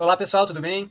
Olá, pessoal, tudo bem?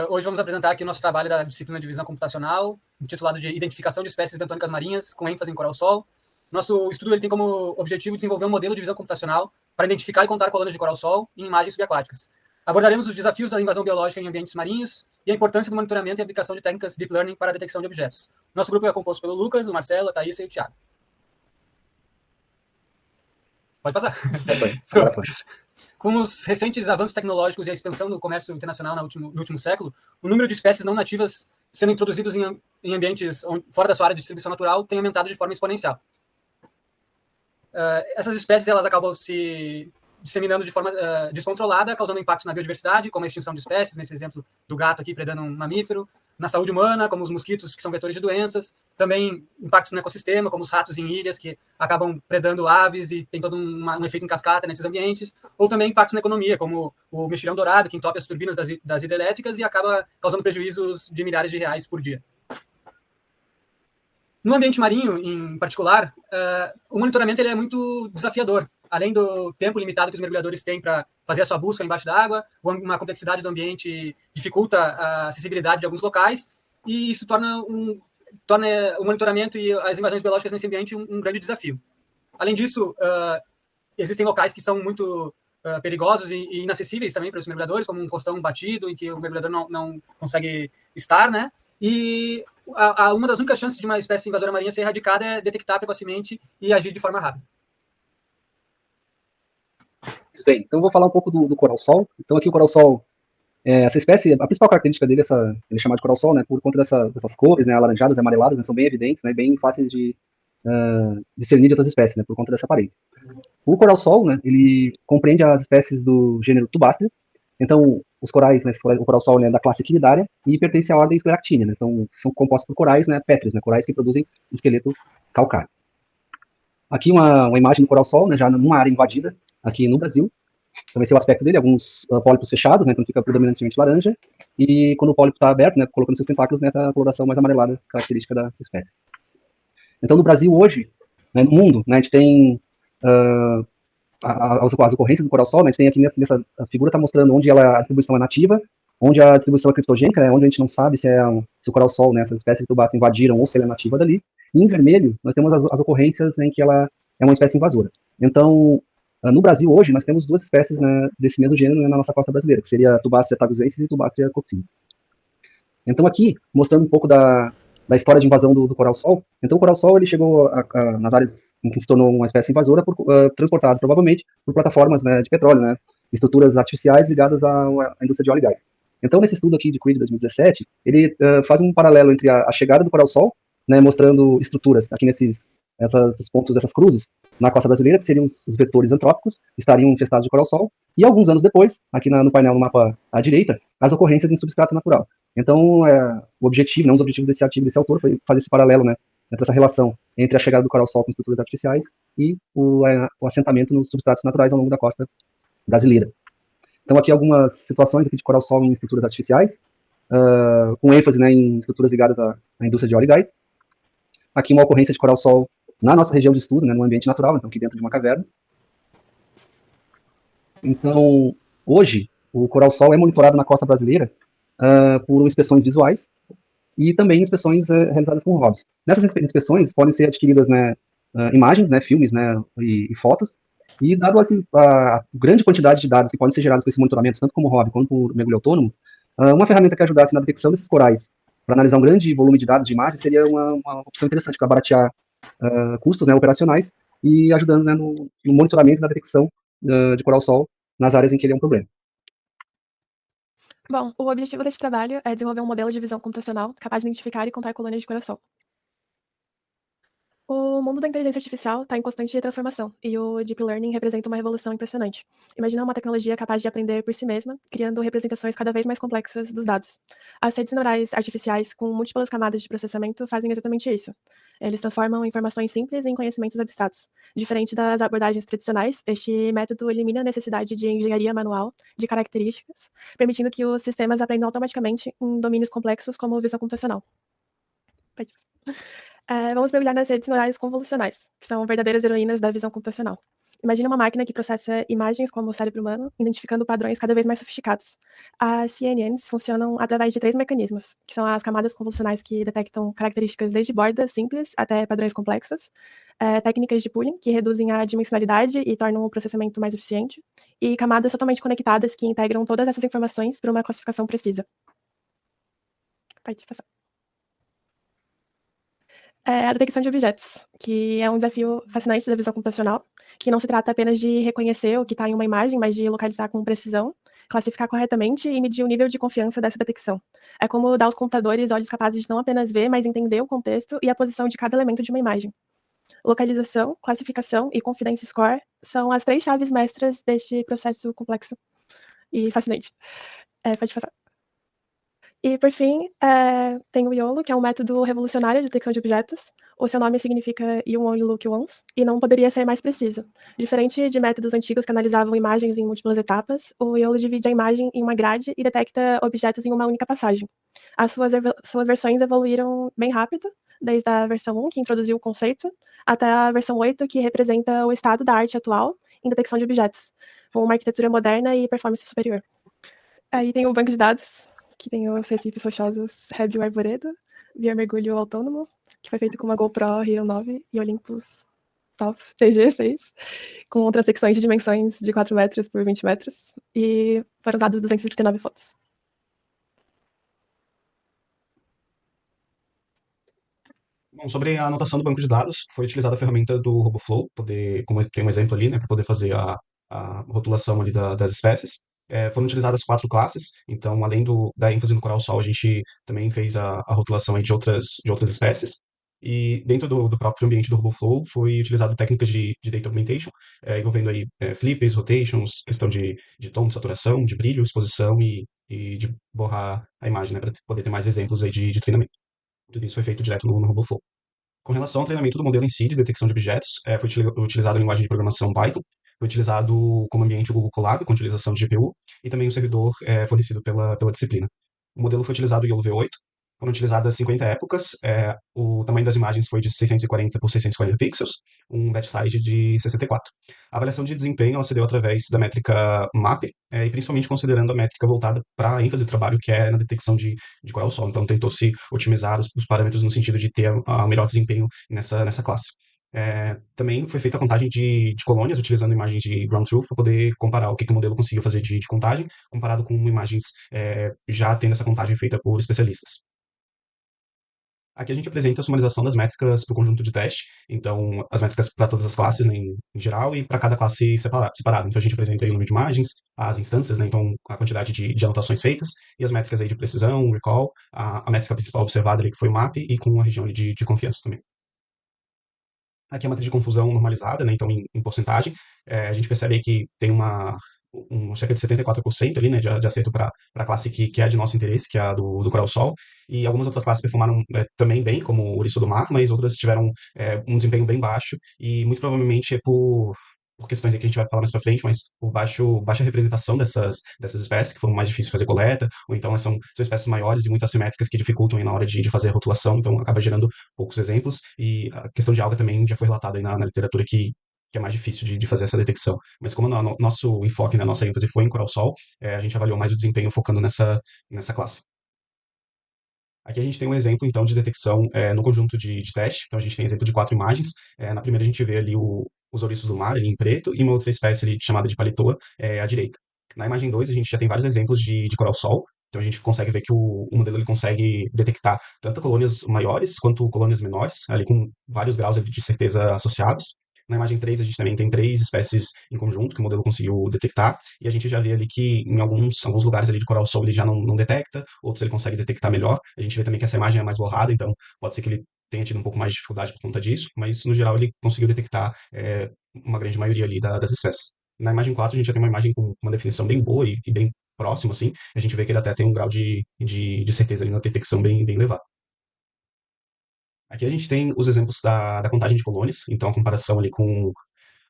Hoje vamos apresentar aqui o nosso trabalho da disciplina de visão computacional, intitulado de Identificação de Espécies Bentônicas Marinhas, com ênfase em coral-sol. Nosso estudo ele tem como objetivo desenvolver um modelo de visão computacional para identificar e contar colônias de coral-sol em imagens subaquáticas. Abordaremos os desafios da invasão biológica em ambientes marinhos e a importância do monitoramento e aplicação de técnicas Deep Learning para a detecção de objetos. Nosso grupo é composto pelo Lucas, o Marcelo, a Thaís e o Thiago. Pode passar. Com os recentes avanços tecnológicos e a expansão do comércio internacional no último século, o número de espécies não nativas sendo introduzidos em ambientes fora da sua área de distribuição natural tem aumentado de forma exponencial. Essas espécies elas acabam se disseminando de forma descontrolada, causando impactos na biodiversidade, como a extinção de espécies, nesse exemplo do gato aqui predando um mamífero, na saúde humana, como os mosquitos, que são vetores de doenças, também impactos no ecossistema, como os ratos em ilhas, que acabam predando aves e tem todo um efeito em cascata nesses ambientes, ou também impactos na economia, como o mexilhão dourado, que entope as turbinas das hidrelétricas e acaba causando prejuízos de milhares de reais por dia. No ambiente marinho, em particular, o monitoramento ele é muito desafiador. Além do tempo limitado que os mergulhadores têm para fazer a sua busca embaixo d'água, uma complexidade do ambiente dificulta a acessibilidade de alguns locais, e isso torna o monitoramento e as invasões biológicas nesse ambiente um grande desafio. Além disso, existem locais que são muito perigosos e inacessíveis também para os mergulhadores, como um costão batido, em que o mergulhador não consegue estar, né? E uma das únicas chances de uma espécie invasora marinha ser erradicada é detectar precocemente e agir de forma rápida. Bem, então eu vou falar um pouco do coral-sol. Então aqui o coral-sol, essa espécie, a principal característica dele ele é chamado de coral-sol, né, por conta dessas cores, né, alaranjadas e amareladas, né, são bem evidentes, né, bem fáceis de discernir de outras espécies, né, por conta dessa aparência. O coral-sol, né, ele compreende as espécies do gênero Tubácea. Então, os corais, né, o coral-sol é da classe Equinidária e pertence à ordem Scleractinia, né, são compostos por corais, né, pétreos, né, corais que produzem esqueleto calcário. Aqui uma imagem do coral-sol, né, já numa área invadida, aqui no Brasil. Então, esse é o aspecto dele, alguns pólipos fechados, né, então fica predominantemente laranja, e quando o pólipo está aberto, né, colocando seus tentáculos nessa coloração mais amarelada, característica da espécie. Então, no Brasil hoje, né, no mundo, né, a gente tem as ocorrências do coral-sol, né, a gente tem aqui nessa figura, está mostrando onde a distribuição é nativa, onde a distribuição é criptogênica, né, onde a gente não sabe se o coral-sol, né, essas espécies de tubácea invadiram ou se ela é nativa dali. E em vermelho, nós temos as ocorrências em que ela é uma espécie invasora. Então, no Brasil hoje, nós temos duas espécies, né, desse mesmo gênero, né, na nossa costa brasileira, que seria a Tubácea taguzensis e Tubácea coxina. Então aqui, mostrando um pouco da história de invasão do coral-sol. Então o coral-sol ele chegou nas áreas em que se tornou uma espécie invasora, transportado provavelmente por plataformas, né, de petróleo, né, estruturas artificiais ligadas à indústria de óleo e gás. Então nesse estudo aqui de Creed 2017, ele faz um paralelo entre a chegada do coral-sol, né, mostrando estruturas aqui nesses pontos, essas cruzes, na costa brasileira, que seriam os vetores antrópicos, que estariam infestados de coral-sol, e alguns anos depois, aqui no painel, no mapa à direita, as ocorrências em substrato natural. Então, o objetivo, um dos objetivos desse artigo, desse autor, foi fazer esse paralelo, né, entre essa relação entre a chegada do coral-sol com estruturas artificiais e o assentamento nos substratos naturais ao longo da costa brasileira. Então, aqui algumas situações aqui de coral-sol em estruturas artificiais, com ênfase, né, em estruturas ligadas à indústria de óleo e gás. Aqui uma ocorrência de coral-sol na nossa região de estudo, né, no ambiente natural, então aqui dentro de uma caverna. Então, hoje, o coral-sol é monitorado na costa brasileira por inspeções visuais e também inspeções realizadas com ROVs. Nessas inspeções podem ser adquiridas, né, imagens, né, filmes, né, e fotos, e dado assim, a grande quantidade de dados que podem ser gerados com esse monitoramento, tanto como ROV quanto por mergulho autônomo, uma ferramenta que ajudasse na detecção desses corais para analisar um grande volume de dados de imagens seria uma opção interessante para baratear custos, né, operacionais e ajudando, né, no monitoramento e na detecção de coral-sol nas áreas em que ele é um problema. Bom, o objetivo deste trabalho é desenvolver um modelo de visão computacional capaz de identificar e contar colônias de coral-sol. O mundo da inteligência artificial está em constante transformação, e o Deep Learning representa uma revolução impressionante. Imagina uma tecnologia capaz de aprender por si mesma, criando representações cada vez mais complexas dos dados. As redes neurais artificiais com múltiplas camadas de processamento fazem exatamente isso. Eles transformam informações simples em conhecimentos abstratos. Diferente das abordagens tradicionais, este método elimina a necessidade de engenharia manual de características, permitindo que os sistemas aprendam automaticamente em domínios complexos como visão computacional. Vamos mergulhar nas redes neurais convolucionais, que são verdadeiras heroínas da visão computacional. Imagina uma máquina que processa imagens como o cérebro humano, identificando padrões cada vez mais sofisticados. As CNNs funcionam através de 3 mecanismos, que são as camadas convolucionais que detectam características desde bordas simples até padrões complexos, técnicas de pooling, que reduzem a dimensionalidade e tornam o processamento mais eficiente, e camadas totalmente conectadas que integram todas essas informações para uma classificação precisa. Pode passar. A detecção de objetos, que é um desafio fascinante da visão computacional, que não se trata apenas de reconhecer o que está em uma imagem, mas de localizar com precisão, classificar corretamente e medir o nível de confiança dessa detecção. É como dar aos computadores olhos capazes de não apenas ver, mas entender o contexto e a posição de cada elemento de uma imagem. Localização, classificação e confidence score são as 3 chaves mestras deste processo complexo e fascinante. Pode passar. E, por fim, tem o YOLO, que é um método revolucionário de detecção de objetos. O seu nome significa You Only Look Once, e não poderia ser mais preciso. Diferente de métodos antigos que analisavam imagens em múltiplas etapas, o YOLO divide a imagem em uma grade e detecta objetos em uma única passagem. As suas versões evoluíram bem rápido, desde a versão 1, que introduziu o conceito, até a versão 8, que representa o estado da arte atual em detecção de objetos, com uma arquitetura moderna e performance superior. Aí tem o banco de dados, que tem os recifes rochosos Red Arboredo, via mergulho autônomo, que foi feito com uma GoPro Hero 9 e Olympus Top TG6, com transecções de dimensões de 4 metros por 20 metros, e foram dados 239 fotos. Bom, sobre a anotação do banco de dados, foi utilizada a ferramenta do RoboFlow, como tem um exemplo ali, né, para poder fazer a rotulação ali das espécies. Foram utilizadas 4 classes, então, além da ênfase no coral-sol, a gente também fez a rotulação aí de outras espécies. E dentro do próprio ambiente do RoboFlow, foi utilizado técnicas de data augmentation, envolvendo aí flips, rotations, questão de tom, de saturação, de brilho, exposição e de borrar a imagem, né, para poder ter mais exemplos aí de treinamento. Tudo isso foi feito direto no RoboFlow. Com relação ao treinamento do modelo em si, de detecção de objetos, foi utilizado a linguagem de programação Python, foi utilizado como ambiente o Google Colab, com utilização de GPU, e também o servidor fornecido pela disciplina. O modelo foi utilizado o YOLO V8, foram utilizadas 50 épocas, o tamanho das imagens foi de 640 por 640 pixels, um batch size de 64. A avaliação de desempenho ela se deu através da métrica MAP, e principalmente considerando a métrica voltada para a ênfase do trabalho, que é na detecção de coral-sol. Então, tentou-se otimizar os parâmetros no sentido de ter o melhor desempenho nessa classe. Também foi feita a contagem de colônias, utilizando imagens de ground truth para poder comparar o que o modelo conseguiu fazer de contagem, comparado com imagens já tendo essa contagem feita por especialistas. Aqui a gente apresenta a sumarização das métricas para o conjunto de teste, então as métricas para todas as classes, né, em geral, e para cada classe separado. Então a gente apresenta aí o número de imagens, as instâncias, né, então a quantidade de anotações feitas, e as métricas aí de precisão, recall, a métrica principal observada ali que foi o MAP, e com a região ali de confiança também. Aqui é a matriz de confusão normalizada, né, então em porcentagem, a gente percebe aí que tem cerca de 74% ali, né, de acerto para a classe que é de nosso interesse, que é a do Coral-Sol, e algumas outras classes performaram também bem, como o Ouriço do Mar, mas outras tiveram um desempenho bem baixo, e muito provavelmente é por questões aí que a gente vai falar mais para frente, mas por baixa representação dessas espécies, que foram mais difíceis de fazer coleta, ou então são espécies maiores e muito assimétricas que dificultam aí na hora de fazer a rotulação, então acaba gerando poucos exemplos, e a questão de alga também já foi relatada aí na literatura que é mais difícil de fazer essa detecção. Mas como o nosso enfoque, né, a nossa ênfase foi em coral-sol, a gente avaliou mais o desempenho focando nessa classe. Aqui a gente tem um exemplo, então, de detecção no conjunto de teste. Então, a gente tem exemplo de 4 imagens. Na primeira, a gente vê ali os ouriços do mar, ali em preto, e uma outra espécie ali chamada de palitoa, à direita. Na imagem 2, a gente já tem vários exemplos de coral-sol. Então, a gente consegue ver que o modelo ele consegue detectar tanto colônias maiores quanto colônias menores, ali com vários graus ali de certeza associados. Na imagem 3, a gente também tem 3 espécies em conjunto que o modelo conseguiu detectar, e a gente já vê ali que em alguns lugares ali de coral-sol ele já não detecta, outros ele consegue detectar melhor. A gente vê também que essa imagem é mais borrada, então pode ser que ele tenha tido um pouco mais de dificuldade por conta disso, mas no geral ele conseguiu detectar uma grande maioria ali das espécies. Na imagem 4, a gente já tem uma imagem com uma definição bem boa e bem próximo, assim. A gente vê que ele até tem um grau de certeza ali na detecção bem elevado. Aqui a gente tem os exemplos da contagem de colônias, então a comparação ali com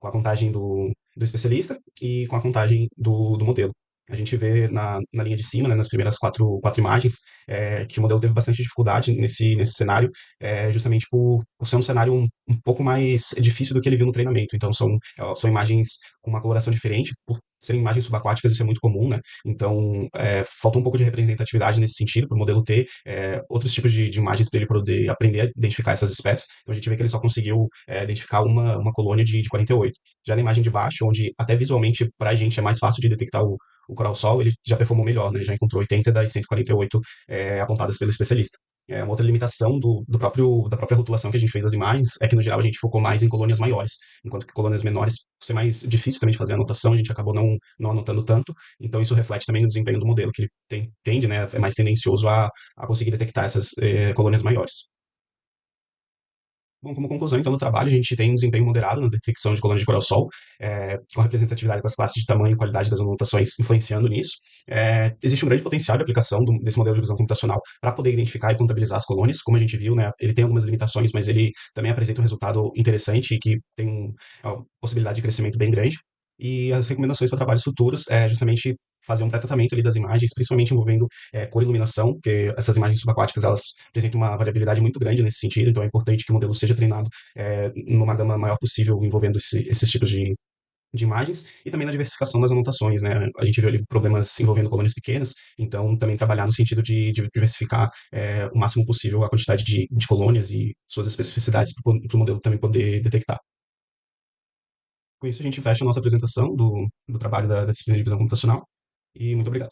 a contagem do especialista e com a contagem do modelo. A gente vê na linha de cima, né, nas primeiras quatro imagens, que o modelo teve bastante dificuldade nesse cenário, justamente por ser um cenário um pouco mais difícil do que ele viu no treinamento. Então, são imagens com uma coloração diferente, por serem imagens subaquáticas, isso é muito comum, né? Então, falta um pouco de representatividade nesse sentido, para o modelo ter outros tipos de imagens para ele poder aprender a identificar essas espécies. Então, a gente vê que ele só conseguiu identificar uma colônia de 48. Já na imagem de baixo, onde até visualmente para a gente é mais fácil de detectar o coral-sol, ele já performou melhor, né? Ele já encontrou 80 das 148 apontadas pelo especialista. Uma outra limitação da própria rotulação que a gente fez das imagens é que, no geral, a gente focou mais em colônias maiores, enquanto que colônias menores, por ser mais difícil também de fazer a anotação, a gente acabou não anotando tanto, então isso reflete também no desempenho do modelo, que ele tende, né, é mais tendencioso a conseguir detectar essas colônias maiores. Bom, como conclusão, então, do trabalho, a gente tem um desempenho moderado na detecção de colônias de coral-sol, com a representatividade das classes de tamanho e qualidade das anotações influenciando nisso. Existe um grande potencial de aplicação desse modelo de visão computacional para poder identificar e contabilizar as colônias. Como a gente viu, né, ele tem algumas limitações, mas ele também apresenta um resultado interessante e que tem uma possibilidade de crescimento bem grande. E as recomendações para trabalhos futuros é justamente fazer um pré-tratamento ali das imagens, principalmente envolvendo cor e iluminação, porque essas imagens subaquáticas, elas apresentam uma variabilidade muito grande nesse sentido, então é importante que o modelo seja treinado numa gama maior possível envolvendo esses tipos de imagens, e também na diversificação das anotações, né? A gente viu ali problemas envolvendo colônias pequenas, então também trabalhar no sentido de diversificar o máximo possível a quantidade de colônias e suas especificidades para o modelo também poder detectar. Com isso, a gente fecha a nossa apresentação do trabalho da disciplina de visão computacional, e muito obrigado.